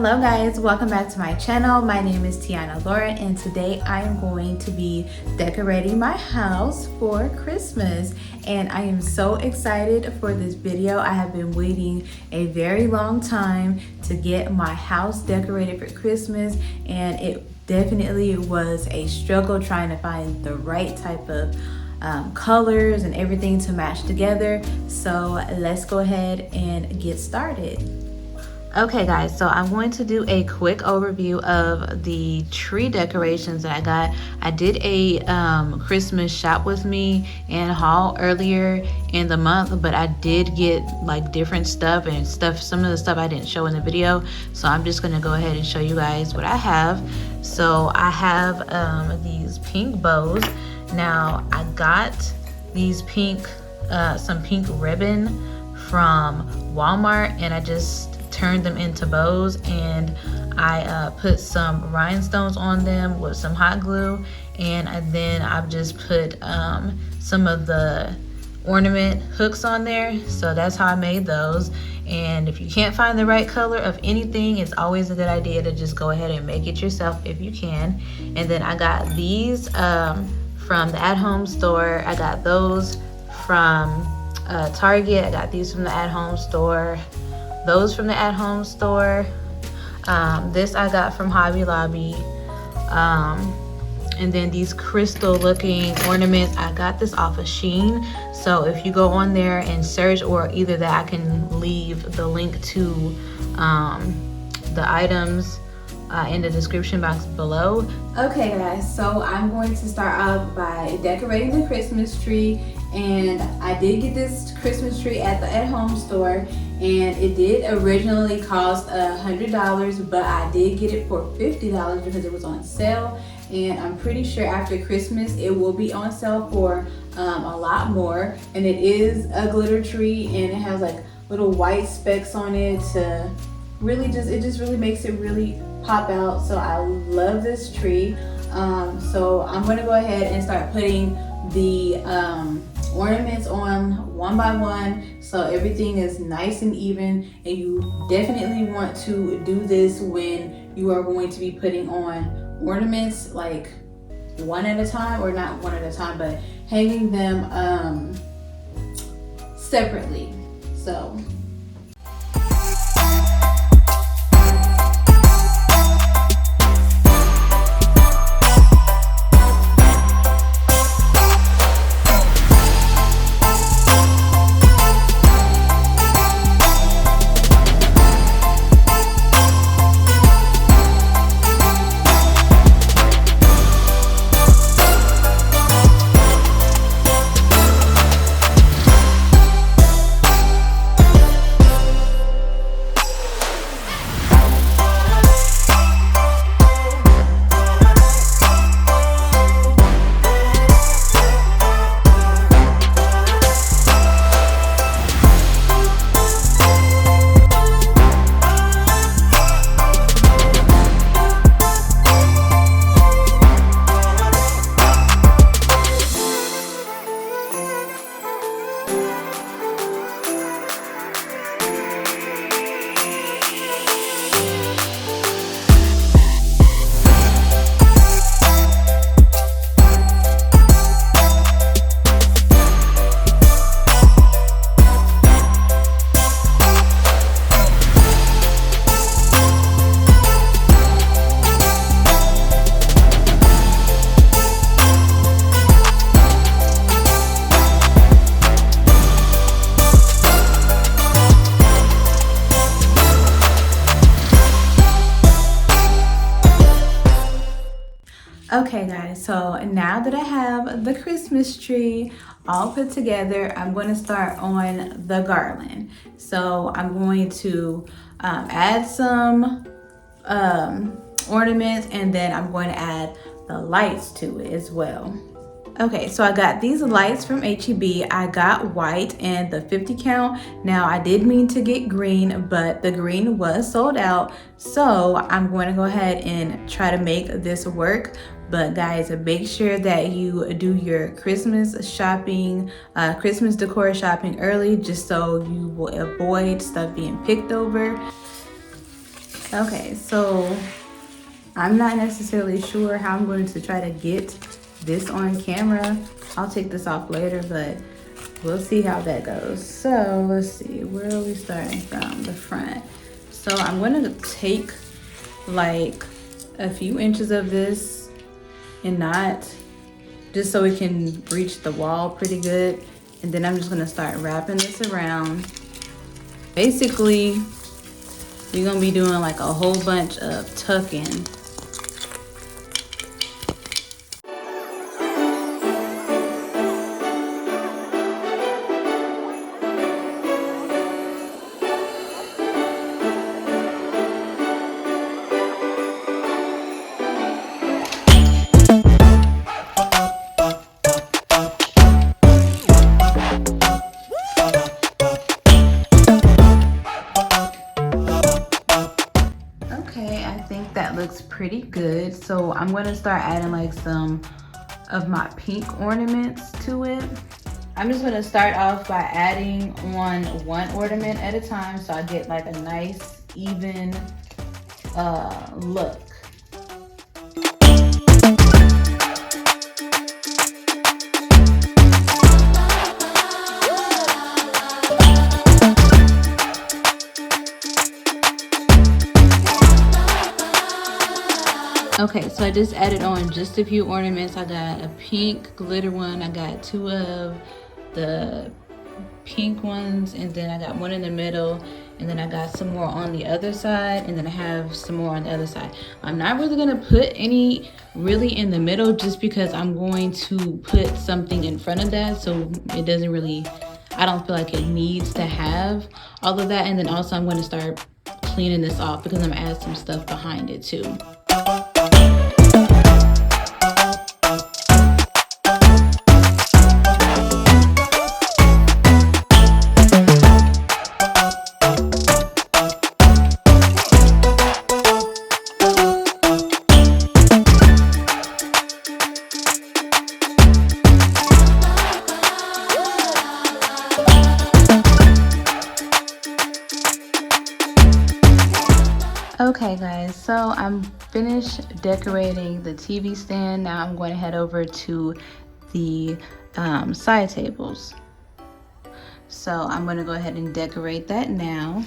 Hello guys, welcome back to my channel. My name is Tiana Laura and today I am going to be decorating my house for Christmas, and I am so excited for this video. I have been waiting a very long time to get my house decorated for Christmas, and it definitely was a struggle trying to find the right type of colors and everything to match together. So let's go ahead and get started. Okay guys, so I'm going to do a quick overview of the tree decorations that I got. I did a Christmas shop with me and haul earlier in the month, but I did get like different stuff and some of the stuff I didn't show in the video. So I'm just gonna go ahead and show you guys what I have. So I have these pink bows. Now I got these pink, some pink ribbon from Walmart, and I just turned them into bows, and I put some rhinestones on them with some hot glue, and then I've just put some of the ornament hooks on there. So that's how I made those. And if you can't find the right color of anything, it's always a good idea to just go ahead and make it yourself if you can. And then I got these from the at-home store. I got those from Target. I got these from the at-home store, those from the at-home store. This I got from Hobby Lobby. And then these crystal looking ornaments, I got this off of Shein. So if you go on there and search, or either that, I can leave the link to the items in the description box below. Okay guys, so I'm going to start off by decorating the Christmas tree. And I did get this Christmas tree at the at-home store, and it did originally cost $100, but I did get it for $50 because it was on sale. And I'm pretty sure after Christmas it will be on sale for a lot more. And it is a glitter tree, and it has like little white specks on it to really it just really makes it really pop out. So I love this tree. So I'm gonna go ahead and start putting the ornaments on one by one, so everything is nice and even. And you definitely want to do this when you are going to be putting on ornaments, like one at a time, or not one at a time, but hanging them separately. So okay guys, so now that I have the Christmas tree all put together, I'm going to start on the garland. So I'm going to add some ornaments, and then I'm going to add the lights to it as well. Okay, so I got these lights from H-E-B. I got white and the 50 count. Now I did mean to get green, but the green was sold out. So I'm going to go ahead and try to make this work. But guys, make sure that you do your Christmas shopping, Christmas decor shopping early, just so you will avoid stuff being picked over. Okay, so I'm not necessarily sure how I'm going to try to get this on camera. I'll take this off later, but we'll see how that goes. So let's see, where are we starting from? The front. So I'm going to take like a few inches of this and not, just so it can reach the wall pretty good. And then I'm just going to start wrapping this around. Basically, we're going to be doing like a whole bunch of tucking. That looks pretty good. So I'm going to start adding like some of my pink ornaments to it. I'm just going to start off by adding on one ornament at a time so I get like a nice even look. Okay, so I just added on just a few ornaments. I got a pink glitter one. I got two of the pink ones, and then I got one in the middle, and then I got some more on the other side, and then I have some more on the other side. I'm not really gonna put any really in the middle just because I'm going to put something in front of that, so it doesn't really, I don't feel like it needs to have all of that. And then also I'm gonna start cleaning this off because I'm gonna add some stuff behind it too. Okay guys, so I'm finished decorating the TV stand. Now I'm going to head over to the side tables. So I'm going to go ahead and decorate that now.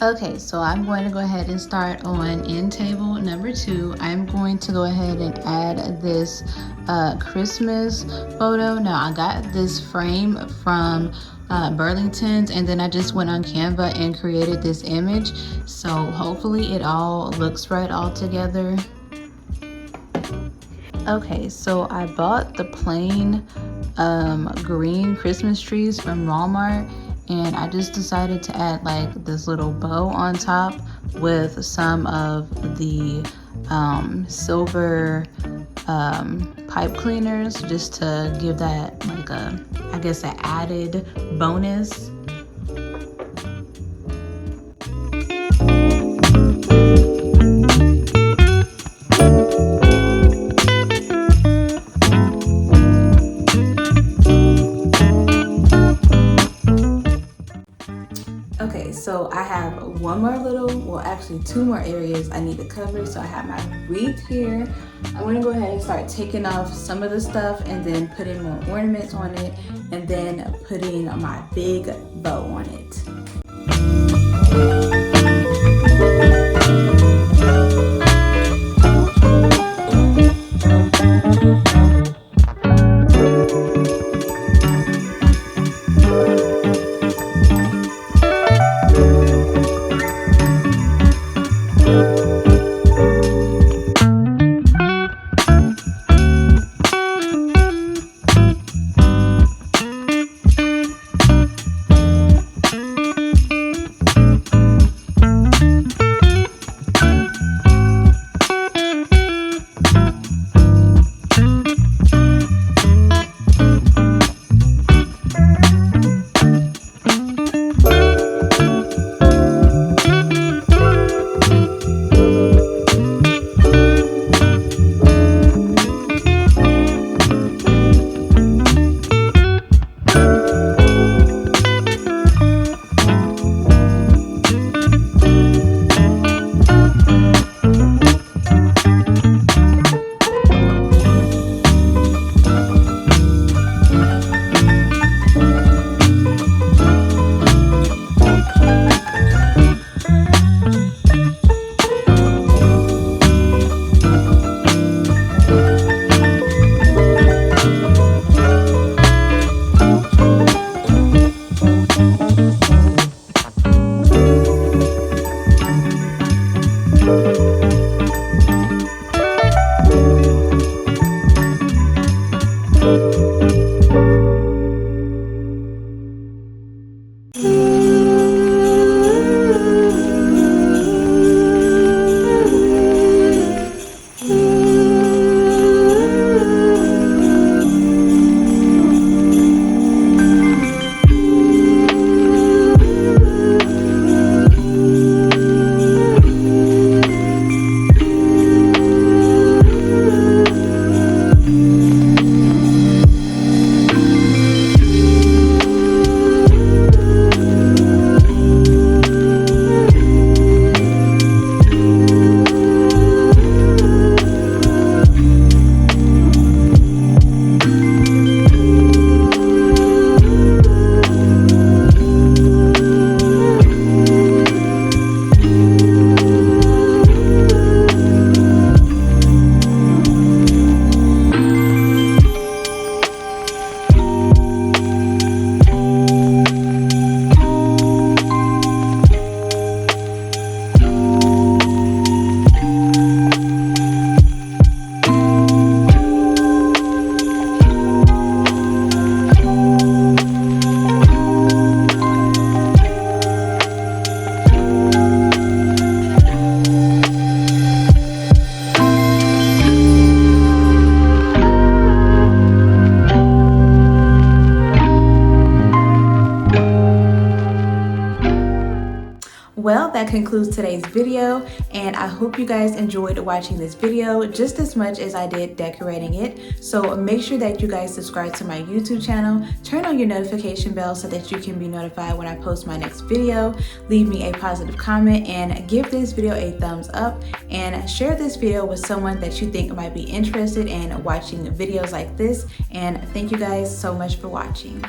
Okay, so I'm going to go ahead and start on end table number 2. I'm going to go ahead and add this Christmas photo. Now I got this frame from Burlington's, and then I just went on Canva and created this image. So hopefully it all looks right all together. Okay, so I bought the plain green Christmas trees from Walmart, and I just decided to add like this little bow on top with some of the silver pipe cleaners, just to give that like a, I guess, an added bonus. Okay, so I have one more little, well actually 2 more areas I need to cover. So I have my wreath here. I'm gonna go ahead and start taking off some of the stuff and then putting more ornaments on it, and then putting my big bow on it. Well, that concludes today's video, and I hope you guys enjoyed watching this video just as much as I did decorating it. So make sure that you guys subscribe to my YouTube channel, turn on your notification bell so that you can be notified when I post my next video. Leave me a positive comment and give this video a thumbs up, and share this video with someone that you think might be interested in watching videos like this. And thank you guys so much for watching.